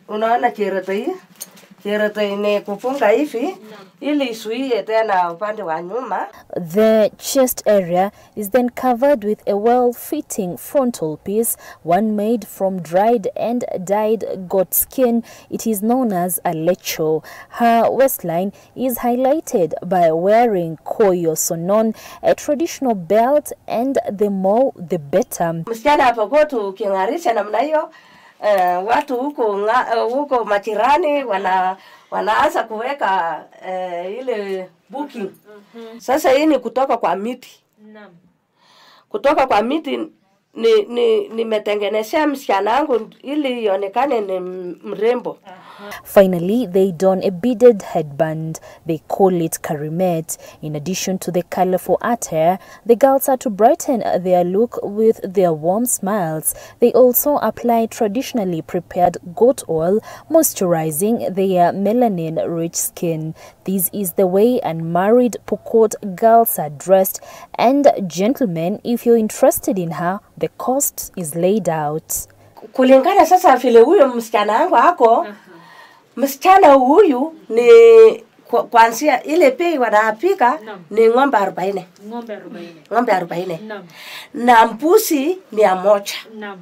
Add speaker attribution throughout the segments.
Speaker 1: Unaona Cherotoi ni kufunga hivi ili isuie tena upande wa nyuma.
Speaker 2: The chest area is then covered with a well-fitting frontal piece, one made from dried and dyed goat skin. It is known as a lecho. Her waistline is highlighted by wearing koyo sonon, a traditional belt, and the more the better.
Speaker 1: Msichana hapo kwetu kingarisha namna hiyo, watu huko machirani wanaanza kuweka ile booking. Sasa hii ni kutoka kwa miti. Kutoka kwa miti nimetengenezea msichana wangu ili ionekane ni mrembo.
Speaker 2: Finally, they don a beaded headband. They call it karimet. In addition to the colorful attire, the girls are to brighten their look with their warm smiles. They also apply traditionally prepared goat oil, moisturizing their melanin-rich skin. This is the way unmarried Pokot girls are dressed. And gentlemen, if you're interested in her, the cost is laid out.
Speaker 1: Kulingana sasa vile huyo msichana wangu hako, msichana huyu ni kuanzia ile pei wanapika ni ng'ombe 40. Ng'ombe 40. Na mbuzi 100.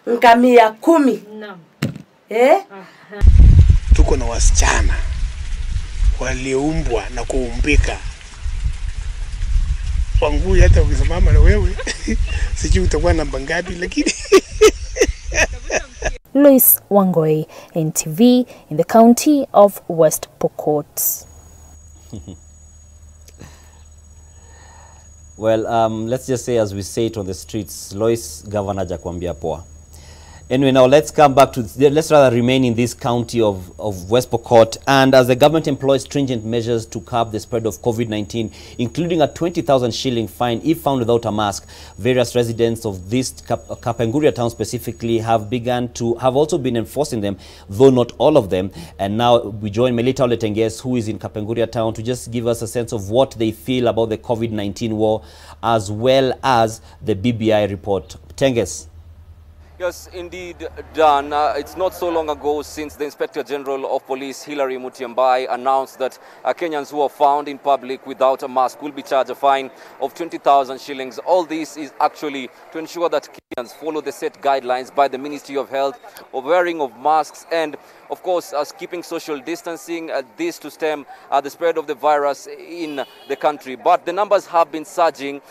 Speaker 1: Ngamia 10.
Speaker 3: Tuko na wasichana waliumbwa na kuumbika. Wangu hata ukisimama na wewe sijui utakuwa namba ngapi lakini
Speaker 2: Lois Wangoi, Ntv, in the county of West Pokot.
Speaker 4: Well, let's just say as we say it on the streets, Lois Governor Jakwambia Poa. Anyway, now let's come back to, let's rather remain in this county of West Pokot. And as the government employs stringent measures to curb the spread of COVID-19, including a 20,000 shilling fine if found without a mask, various residents of this Kapenguria town specifically have also been enforcing them, though not all of them. And now we join Melita Oletenges, who is in Kapenguria town, to just give us a sense of what they feel about the COVID-19 war, as well as the BBI report. Tenges.
Speaker 5: Yes, indeed, Dan. It's not so long ago since the Inspector General of Police, Hilary Mutyambai, announced that Kenyans who are found in public without a mask will be charged a fine of 20,000 shillings. All this is actually to ensure that Kenyans follow the set guidelines by the Ministry of Health of wearing of masks and, of course, keeping social distancing, this to stem the spread of the virus in the country. But the numbers have been surging,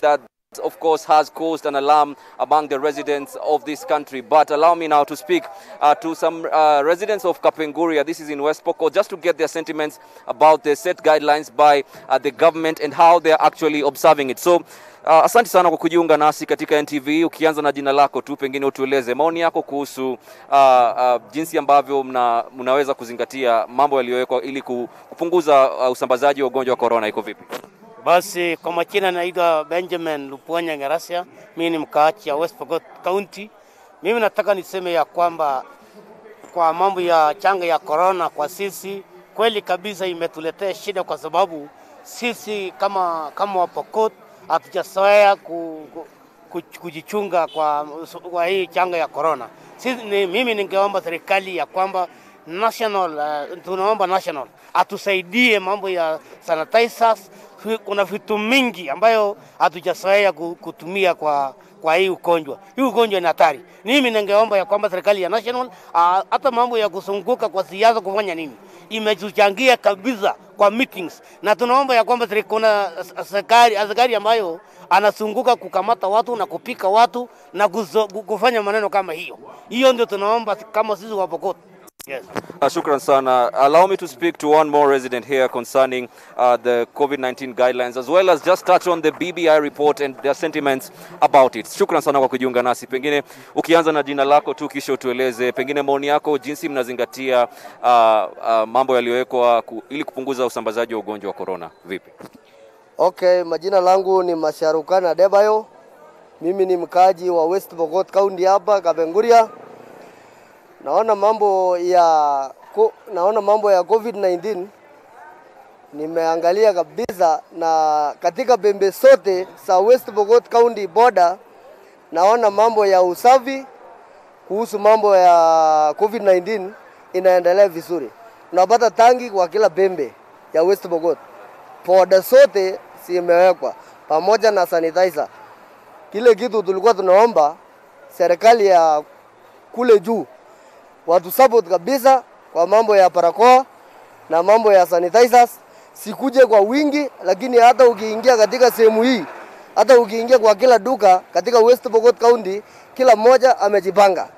Speaker 5: and of course has caused an alarm among the residents of this country. But allow me now to speak to some residents of Kapenguria, this is in West Pokot, just to get their sentiments about the set guidelines by the government and how they are actually observing it. So asante sana kwa kujiunga nasi katika NTV. Ukianza na jina lako tu, pengine utueleze maoni yako kuhusu jinsi ambavyo mnaweza kuzingatia mambo yaliyowekwa ili kupunguza usambazaji wa ugonjwa wa corona. Iko vipi?
Speaker 6: Basi kwa majina naitwa Benjamin Luponya Ngarasia, mimi ni mkaaji wa West Pokot County. Mimi nataka niseme ya kwamba kwa mambo ya changa ya corona kwa sisi kweli kabisa imetuletea shida, kwa sababu sisi kama wa Pokot hatujazoea kujichunga kwa hii changa ya corona. Mimi ningeomba serikali ya kwamba tunaomba national atusaidie mambo ya sanitizers. Kuna vitu mingi ambayo hatujazoea kutumia kwa hii ugonjwa. Hii ugonjwa ni hatari. Mimi ningeomba ya kwamba serikali ya national hata mambo ya kusunguka kwa siasa kufanya nini imetuchangia kabisa kwa meetings, na tunaomba ya kwamba kuna askari ambayo anasunguka kukamata watu na kupika watu na kufanya maneno kama hiyo. Hiyo ndio tunaomba kama sisi wa Pokot. Yes.
Speaker 5: Shukran sana. Allow me to speak to one more resident here concerning the COVID-19 guidelines, as well as just touch on the BBI report and their sentiments about it. Shukran sana kwa kujiunga nasi. Pengine ukianza na jina lako tu kisha utueleze pengine maoni yako jinsi mnazingatia mambo yaliyowekwa ili kupunguza usambazaji wa ugonjwa wa corona. Vipi?
Speaker 7: Okay, majina langu ni Masharukana Debayo. Mimi ni mkaaji wa West Pokot County hapa Kapenguria. Naona mambo ya COVID-19 nimeangalia kabisa, na katika pembe zote za West Pokot County border naona mambo ya usafi kuhusu mambo ya COVID-19 inaendelea vizuri. Unapata tangi kwa kila pembe ya West Pokot. Poda sote zimewekwa pamoja na sanitizer. Kile kitu tulikuwa tunaomba serikali ya kule juu watu support kabisa kwa mambo ya barakoa na mambo ya sanitizers, sikuje kwa wingi, lakini hata ukiingia katika sehemu hii, hata ukiingia kwa kila duka katika West Pokot County, kila mmoja amejipanga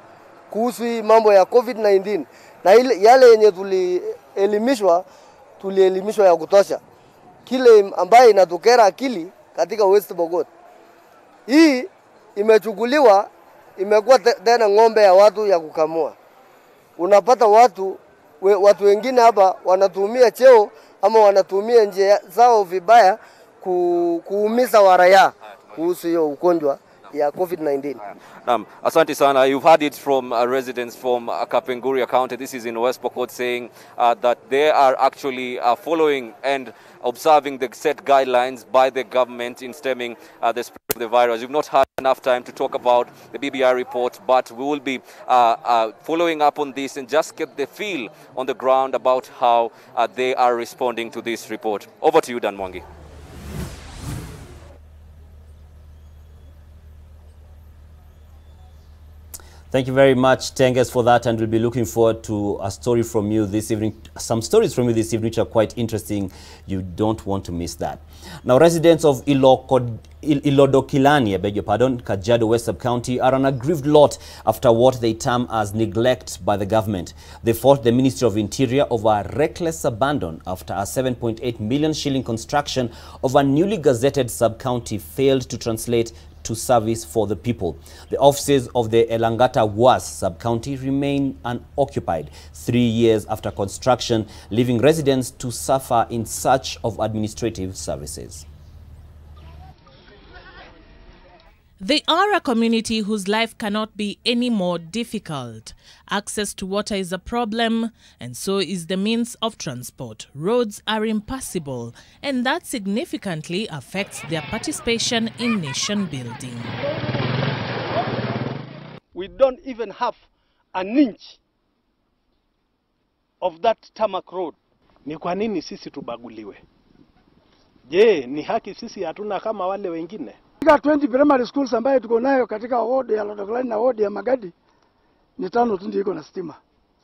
Speaker 7: kuhusu hii mambo ya COVID-19, na yale yenye tulielimishwa ya kutosha. Kile ambaye inatukera akili katika West Pokot, hii imechukuliwa, imekuwa tena ng'ombe ya watu ya kukamua. Unapata watu wengine hapa wanatumia cheo ama wanatumia njia zao vibaya kuumiza waraia kuhusu hiyo ugonjwa ya COVID-19.
Speaker 5: Asante sana. You've heard it from residents from Kapenguria County. This is in West Pokot, saying that they are actually following and observing the set guidelines by the government in stemming the spread of the virus. You've not had enough time to talk about the BBI report, but we will be following up on this and just get the feel on the ground about how they are responding to this report. Over to you, Dan Mwangi.
Speaker 4: Thank you very much, Tenges, for that, and we'll be looking forward to a story from you this evening. Some stories from you this evening which are quite interesting. You don't want to miss that. Now, residents of Ilodokilani, Kajiado West Sub-County, are an aggrieved lot after what they term as neglect by the government. They fought the Ministry of Interior over reckless abandon after a 7.8 million shilling construction of a newly gazetted sub-county failed to translate to service for the people. The offices of the Elangata Was sub-county remain unoccupied 3 years after construction, leaving residents to suffer in search of administrative services.
Speaker 8: They are a community whose life cannot be any more difficult. Access to water is a problem, and so is the means of transport. Roads are impassable, and that significantly affects their participation in nation building.
Speaker 9: We don't even have an inch of that tarmac road. Ni kwa nini sisi tubaguliwe? Je, ni haki sisi hatuna kama wale wengine?
Speaker 10: 20 primary schools ambayo tuko nayo katika ward ya Lodogolani na ward ya Magadi ni 5 tu ndio iko na stima.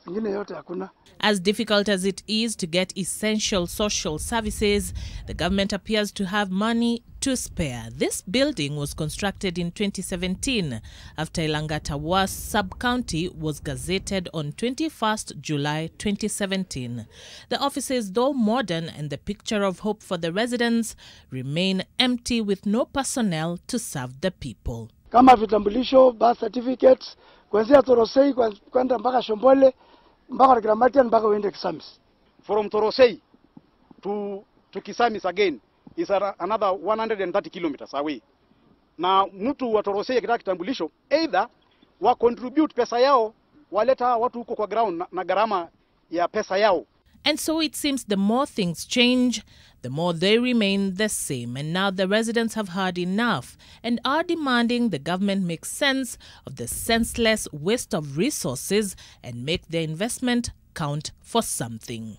Speaker 10: Zingine yote hakuna.
Speaker 8: As difficult as it is to get essential social services, the government appears to have money to spare. This building was constructed in 2017 after Elangata Was sub-county was gazetted on 21st July 2017. The offices, though modern and the picture of hope for the residents, remain empty with no personnel to serve the people.
Speaker 10: Kama vitambulisho, birth certificates, kuanzia Torosei kwenda mpaka Shombole, mpaka Gramatian mpaka uende Kisamis.
Speaker 9: From Torosei to Kisamis again is another 130 kilometers away. Na mtu wa Torosei akitaka kitambulisho, either wa contribute pesa yao, waleta watu huko kwa ground na gharama ya pesa yao.
Speaker 8: And so it seems the more things change, the more they remain the same. And now the residents have had enough and are demanding the government make sense of the senseless waste of resources and make their investment count for something.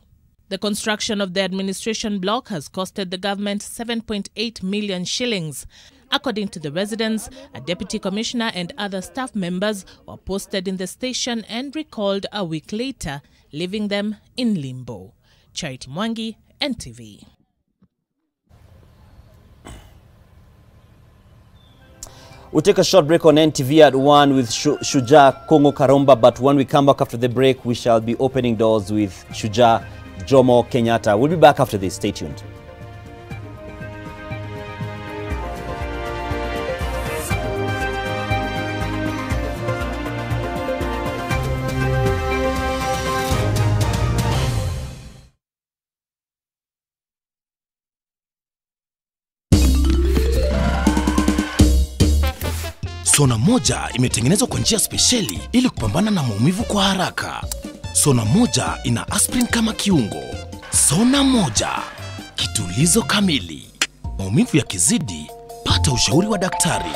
Speaker 8: The construction of the administration block has costed the government 7.8 million shillings. According to the residents, a deputy commissioner and other staff members were posted in the station and recalled a week later, leaving them in limbo. Charity Mwangi, NTV.
Speaker 4: We'll take a short break on NTV at 1 with Shuja Kongo Karomba, but when we come back after the break, we shall be opening doors with Shuja Jomo Kenyatta. We'll be back after this. Stay tuned.
Speaker 11: Sona moja imetengenezwa kwa njia spesheli ili kupambana na maumivu kwa haraka. Sona moja ina aspirin kama kiungo. Sona moja, kitulizo kamili. Maumivu yakizidi, pata ushauri wa daktari.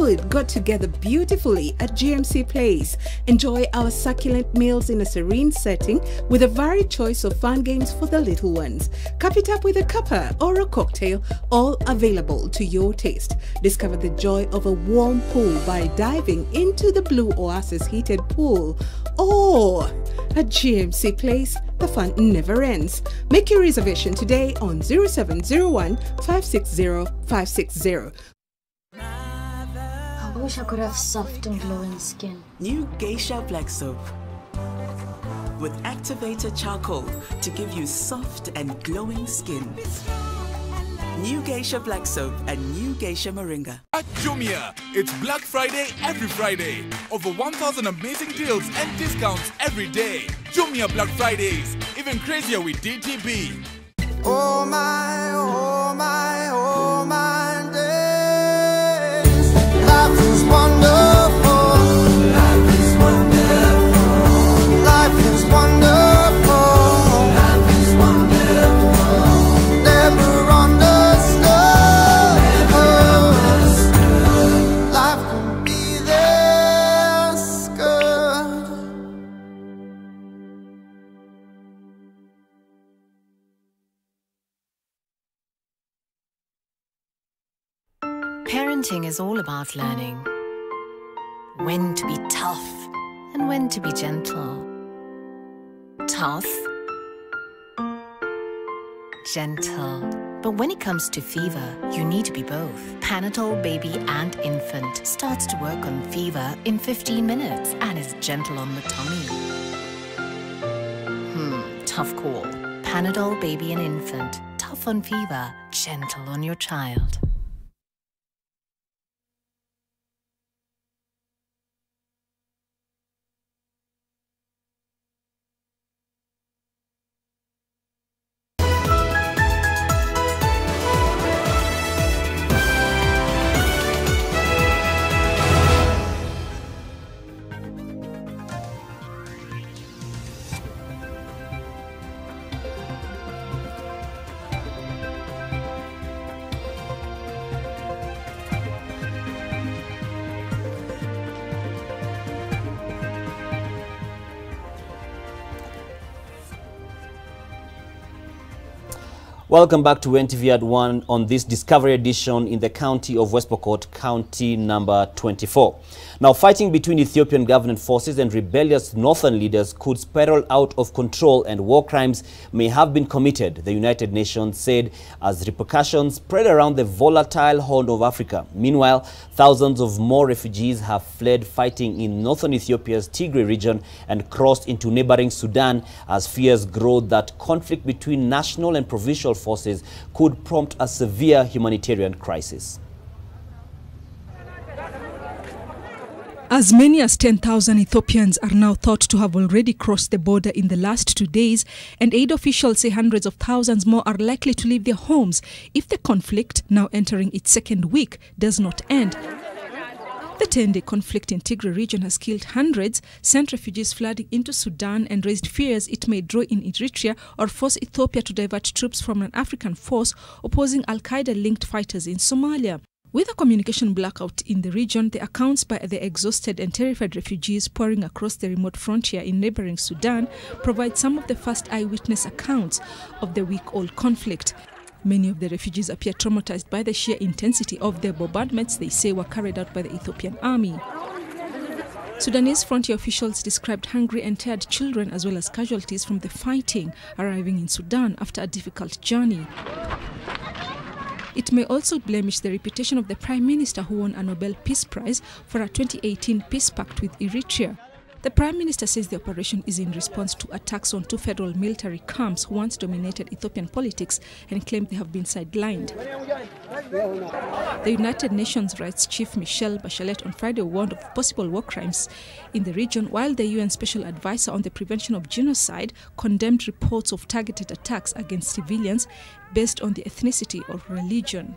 Speaker 12: food go together beautifully at GMC Place. Enjoy our succulent meals in a serene setting with a varied choice of fun games for the little ones. Cup it up with a cuppa or a cocktail, all available to your taste. Discover the joy of a warm pool by diving into the Blue Oasis heated pool. Or at GMC Place, the fun never ends. Make your reservation today on 0701 560 560.
Speaker 13: I wish I could have soft and glowing skin.
Speaker 14: New Geisha Black Soap with activated charcoal to give you soft and glowing skin. New Geisha Black Soap and New Geisha Moringa.
Speaker 15: At Jumia, it's Black Friday every Friday. Over 1,000 amazing deals and discounts every day. Jumia Black Fridays, even crazier with DTB.
Speaker 16: Oh my, oh my, oh my days. Life is wonderful. Life is wonderful. Life is wonderful. Life is wonderful. Never
Speaker 17: Parenting is all about learning when to be tough and when to be gentle. Tough, gentle. But when it comes to fever, you need to be both. Panadol Baby and Infant starts to work on fever in 15 minutes and is gentle on the tummy. Tough call. Panadol Baby and Infant. Tough on fever, gentle on your child.
Speaker 4: Welcome back to Ntv At One on this Discovery edition in the county of West Pokot, county number 24. Now, fighting between Ethiopian government forces and rebellious northern leaders could spiral out of control and war crimes may have been committed, the United Nations said, as repercussions spread around the volatile Horn of Africa. Meanwhile, thousands of more refugees have fled fighting in northern Ethiopia's Tigray region and crossed into neighboring Sudan as fears grow that conflict between national and provincial forces could prompt a severe humanitarian crisis.
Speaker 18: As many as 10,000 Ethiopians are now thought to have already crossed the border in the last 2 days, and aid officials say hundreds of thousands more are likely to leave their homes if the conflict, now entering its second week, does not end. The 10-day conflict in Tigray region has killed hundreds, sent refugees flooding into Sudan, and raised fears it may draw in Eritrea or force Ethiopia to divert troops from an African force opposing Al-Qaeda-linked fighters in Somalia. With a communication blackout in the region, the accounts by the exhausted and terrified refugees pouring across the remote frontier in neighboring Sudan provide some of the first eyewitness accounts of the week-old conflict. Many of the refugees appear traumatized by the sheer intensity of the bombardments they say were carried out by the Ethiopian army. Sudanese frontier officials described hungry and tired children as well as casualties from the fighting arriving in Sudan after a difficult journey. It may also blemish the reputation of the Prime Minister who won a Nobel Peace Prize for a 2018 peace pact with Eritrea. The Prime Minister says the operation is in response to attacks on 2 federal military camps who once dominated Ethiopian politics and claimed they have been sidelined. The United Nations Rights Chief Michelle Bachelet on Friday warned of possible war crimes in the region, while the UN Special Advisor on the Prevention of Genocide condemned reports of targeted attacks against civilians based on the ethnicity or religion.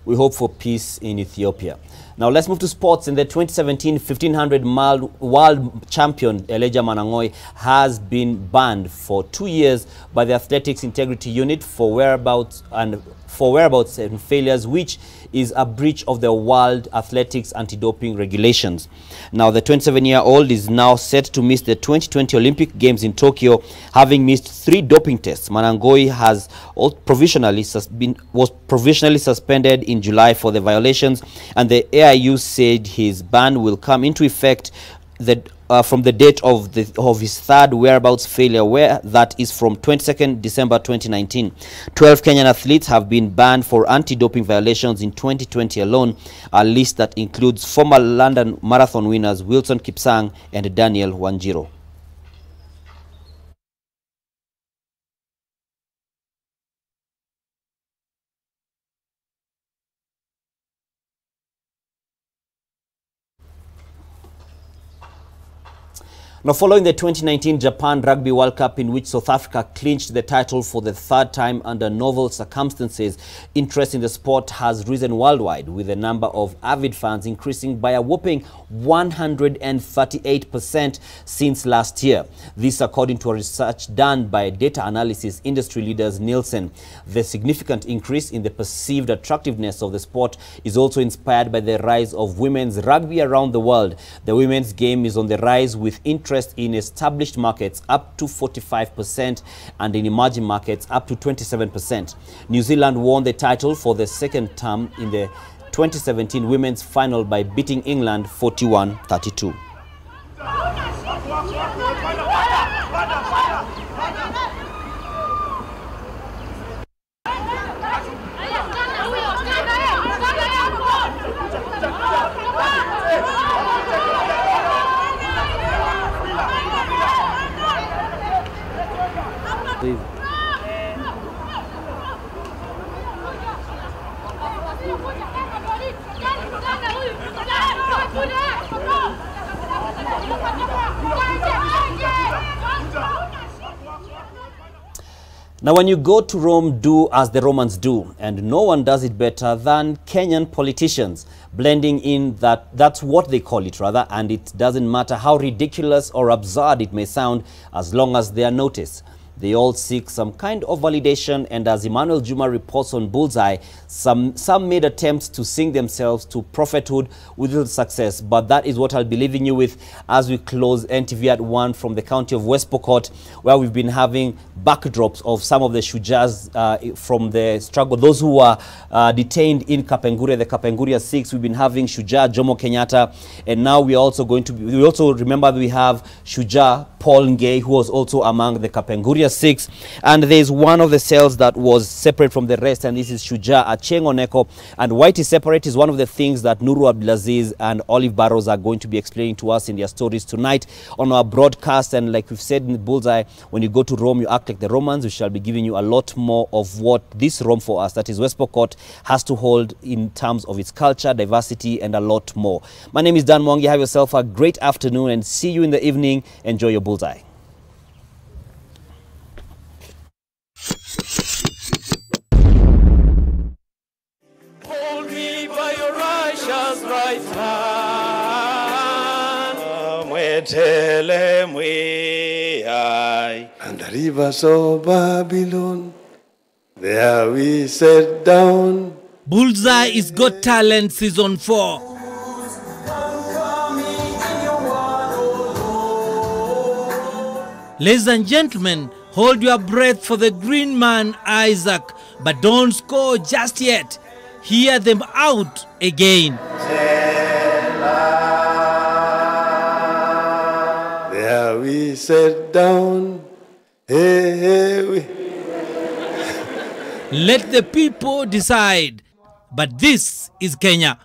Speaker 4: We hope for peace in Ethiopia. Now let's move to sports. In the 2017 1500 world champion Elijah Manangoi has been banned for 2 years by the Athletics Integrity Unit for whereabouts and failures, which is a breach of the World Athletics anti-doping regulations. Now, the 27-year-old is now set to miss the 2020 Olympic Games in Tokyo, having missed 3 doping tests. Manangoi was provisionally suspended in July for the violations, and the AIU said his ban will come into effect from the date of his third whereabouts failure, where that is from 22nd December 2019. 12 Kenyan athletes have been banned for anti-doping violations in 2020 alone, a list that includes former London Marathon winners Wilson Kipsang and Daniel Wanjiro. Now, following the 2019 Japan Rugby World Cup, in which South Africa clinched the title for the 3rd time under novel circumstances, interest in the sport has risen worldwide, with the number of avid fans increasing by a whopping 138% since last year. This according to a research done by data analysis industry leaders Nielsen. The significant increase in the perceived attractiveness of the sport is also inspired by the rise of women's rugby around the world. The women's game is on the rise, with interest in established markets up to 45% and in emerging markets up to 27%. New Zealand won the title for the 2nd time in the 2017 women's final by beating England 41-32. Now, when you go to Rome, do as the Romans do, and no one does it better than Kenyan politicians, blending in that's what they call it rather, and it doesn't matter how ridiculous or absurd it may sound, as long as they are noticed. They all seek some kind of validation, and as Emmanuel Juma reports on Bullseye, some made attempts to sing themselves to prophethood with little success. But that is what I'll be leaving you with as we close NTV at 1 from the county of West Pokot, where we've been having backdrops of some of the Shujaz from the struggle, those who were detained in Kapenguria, the Kapenguria 6. We've been having Shujaa Jomo Kenyatta, and now we also remember we have Shujaa Paul Ngei, who was also among the Kapenguria 6, and there's one of the cells that was separate from the rest, and this is Shujaa Acheng Oneko. And why it is separate is one of the things that Nuru Abdulaziz and Olive Barrows are going to be explaining to us in their stories tonight on our broadcast. And like we've said in the Bullseye, when you go to Rome, you act like the Romans. We shall be giving you a lot more of what this Rome for us, that is West Pokot, has to hold in terms of its culture, diversity, and a lot more. My name is Dan Mwangi. Have yourself a great afternoon, and see you in the evening. Enjoy your Bullseye.
Speaker 16: Hold me by your righteous right hand.
Speaker 19: And the rivers of Babylon, there we sat down.
Speaker 20: Bullseye is Got Talent Season 4. Ladies and gentlemen, hold your breath for the green man Isaac, but don't score just yet. Hear them out again.
Speaker 19: There we sat down. Hey.
Speaker 20: Let the people decide. But this is Kenya.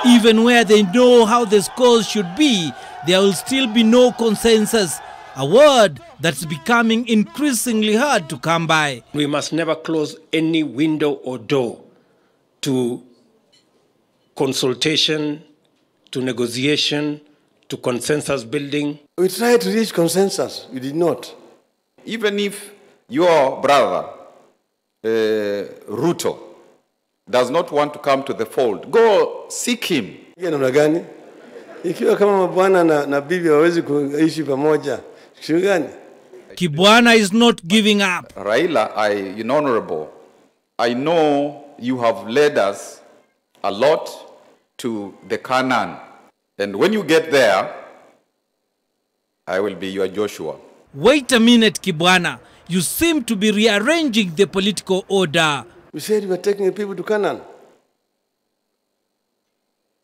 Speaker 20: Even where they know how the scores should be, there will still be no consensus. A word that's becoming increasingly hard to come by.
Speaker 21: We must never close any window or door to consultation, to negotiation, to consensus building.
Speaker 19: We tried to reach consensus. We did not.
Speaker 22: Even if
Speaker 1: your brother, Ruto, does not want to come to the fold, go seek him.
Speaker 19: Namna gani? Ikiwa kama bwana na bibi hawezi kuishi pamoja, shughuli gani?
Speaker 20: Kibwana is not giving up.
Speaker 1: Raila, honorable, I know you have led us a lot to the Canaan. And when you get there, I will be your Joshua.
Speaker 20: Wait a minute, Kibwana. You seem to be rearranging the political order.
Speaker 19: You said you were taking people to Canaan.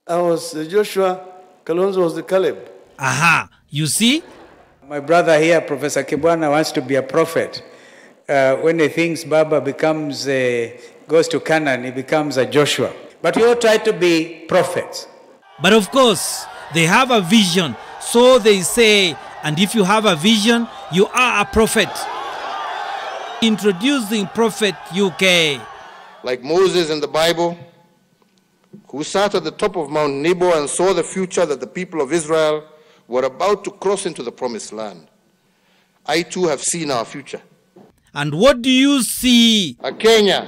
Speaker 19: I was Joshua, Kalonzo was the Caleb.
Speaker 20: Aha, you see?
Speaker 22: My brother here, Professor Kibwana, wants to be a prophet. When he thinks Baba goes to Canaan, he becomes a Joshua. But we all try to be prophets.
Speaker 20: But of course, they have a vision. So they say, and if you have a vision, you are a prophet. Introducing Prophet UK.
Speaker 23: Like Moses in the Bible, who sat at the top of Mount Nebo and saw the future that the people of Israel were about to cross into the promised land. I too have seen our future.
Speaker 20: And what do you see?
Speaker 23: A Kenya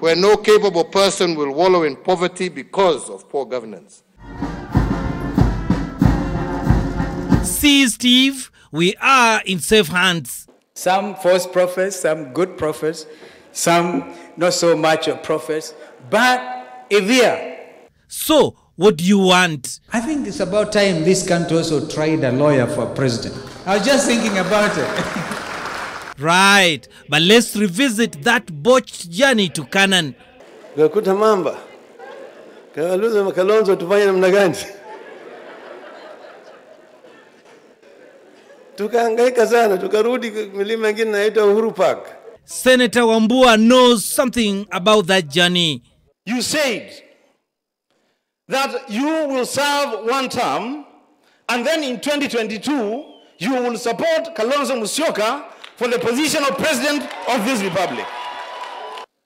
Speaker 23: where no capable person will wallow in poverty because of poor governance.
Speaker 20: See, Steve, we are in safe hands.
Speaker 22: Some false prophets, some good prophets, some not so much of prophets, but here.
Speaker 20: So, what do you want?
Speaker 22: I think it's about time this country also tried a lawyer for president. I was just thinking about it.
Speaker 20: Right, but let's revisit that botched journey to Canaan.
Speaker 19: Gakuta mamba. Kaluza Kalonzo tufanye namna gani? Tukahangaika sana, tukarudi milima mingine inaitwa Uhuru Park.
Speaker 20: Senator Wambua knows something about that journey.
Speaker 24: You said that you will serve one term, and then in 2022, you will support Kalonzo Musyoka for the position of president of this republic.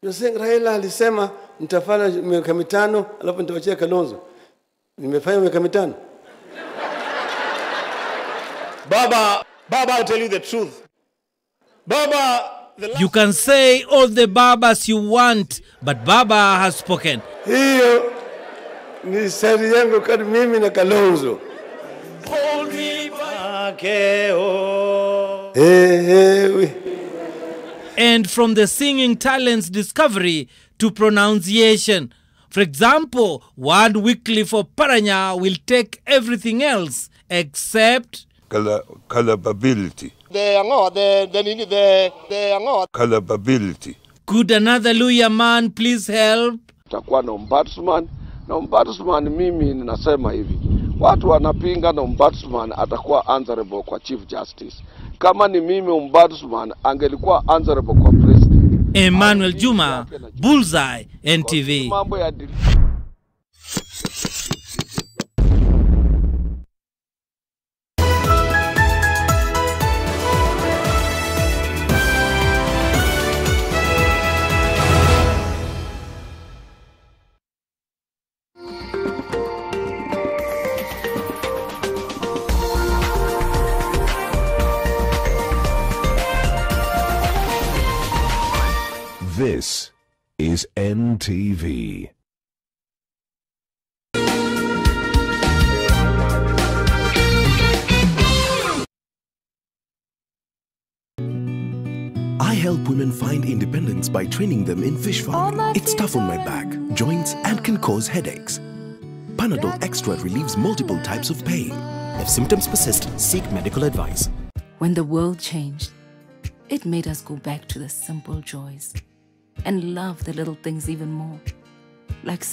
Speaker 19: You're saying Raila alisema nitafanya miaka mitano alafu nitawachia Kalonzo. Nimefanya miaka mitano.
Speaker 24: Baba, I'll tell you the truth. Baba,
Speaker 20: you can say all the Babas you want, but Baba has spoken.
Speaker 19: Hiyo ni siri yangu kati mimi na Kalonzo.
Speaker 16: Hold me back.
Speaker 20: And from the singing talents discovery to pronunciation. For example, Word Weekly for Paranya will take everything else except
Speaker 25: capability. Capability.
Speaker 20: Could another Luya man please help?
Speaker 26: Takuwa na ombudsman. Na ombudsman mimi ninasema hivi. Watu wanapinga na ombudsman atakuwa answerable kwa Chief Justice. Kama ni mimi ombudsman angelikuwa answerable kwa president.
Speaker 20: Emmanuel Juma, Bullseye, NTV.
Speaker 27: This is NTV.
Speaker 11: I help women find independence by training them in fish farming. It's tough on my back, joints, and can cause headaches. Panadol Extra relieves multiple types of pain.
Speaker 28: If symptoms persist, seek medical advice.
Speaker 29: When the world changed, it made us go back to the simple joys and love the little things even more. Like